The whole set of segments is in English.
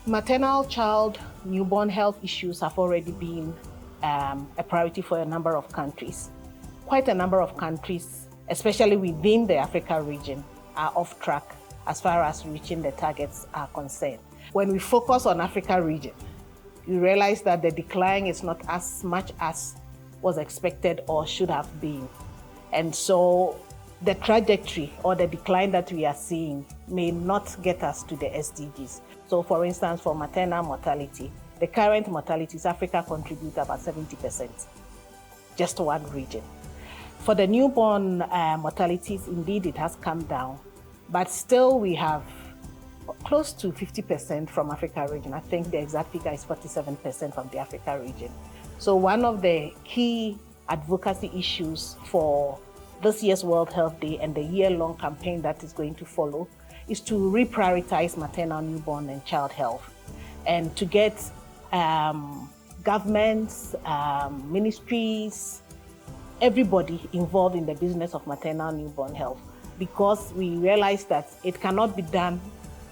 Maternal, child, newborn health issues have already been a priority for a number of countries. Quite a number of countries, especially within the Africa region, are off track as far as reaching the targets are concerned. When we focus on Africa region, we realize that the decline is not as much as was expected or should have been. And so the trajectory or the decline that we are seeing may not get us to the SDGs. So for instance, for maternal mortality, the current mortalities, Africa contributes about 70%, just one region. For the newborn mortalities, indeed, it has come down, but still we have close to 50% from Africa region. I think the exact figure is 47% from the Africa region. So one of the key advocacy issues for this year's World Health Day and the year-long campaign that is going to follow is to reprioritize maternal, newborn, and child health, and to get governments, ministries, everybody involved in the business of maternal, newborn health, because we realize that it cannot be done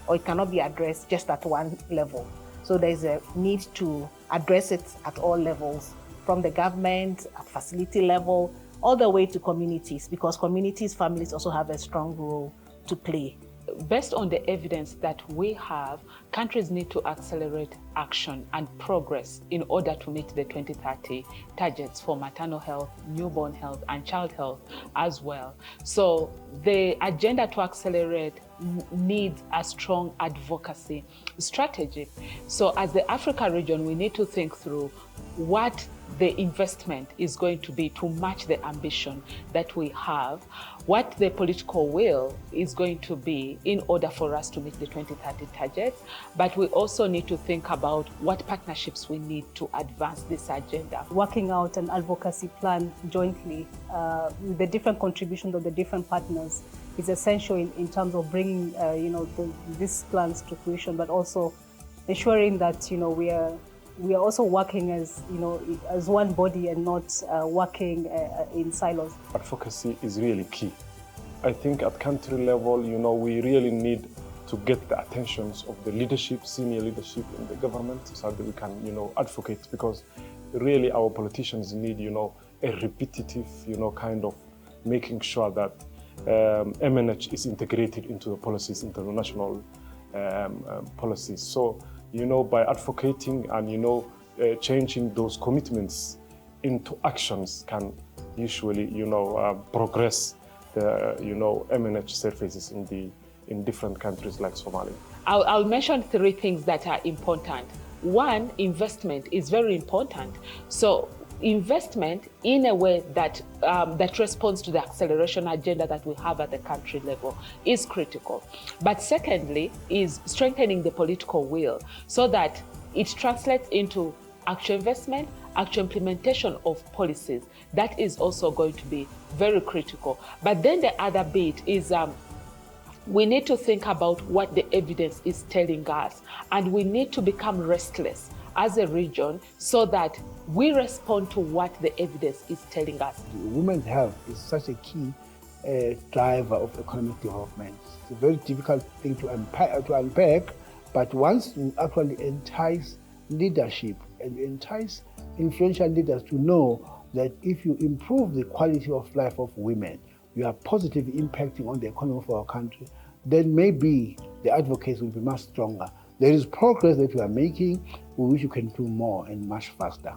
or it cannot be addressed just at one level. So there's a need to address it at all levels, from the government, at facility level, all the way to communities, because communities, families also have a strong role to play. Based on the evidence that we have, countries need to accelerate action and progress in order to meet the 2030 targets for maternal health, newborn health, and child health as well. So the agenda to accelerate needs a strong advocacy strategy. So as the Africa region, we need to think through what the investment is going to be to match the ambition that we have, what the political will is going to be in order for us to meet the 2030 targets. But we also need to think about what partnerships we need to advance this agenda. Working out an advocacy plan jointly with the different contributions of the different partners is essential in terms of bringing these plans to fruition, but also ensuring that we are also working as one body and not working in silos. Advocacy is really key. I think at country level, we really need to get the attentions of the leadership, senior leadership in the government, so that we can, advocate, because really our politicians need, a repetitive, kind of making sure that MNH is integrated into the policies, international policies. So, by advocating and, changing those commitments into actions can usually, progress the, MNH surfaces in different countries like Somalia. I'll mention three things that are important. One, investment is very important. So investment in a way that that responds to the acceleration agenda that we have at the country level is critical. But secondly, is strengthening the political will so that it translates into actual investment, actual implementation of policies. That is also going to be very critical. But then the other bit is we need to think about what the evidence is telling us, and we need to become restless as a region so that we respond to what the evidence is telling us. Women's health is such a key driver of economic development. It's a very difficult thing to unpack, but once you actually entice leadership and entice influential leaders to know that if you improve the quality of life of women, you are positively impacting on the economy of our country, then maybe the advocates will be much stronger. There is progress that we are making, we wish you can do more and much faster.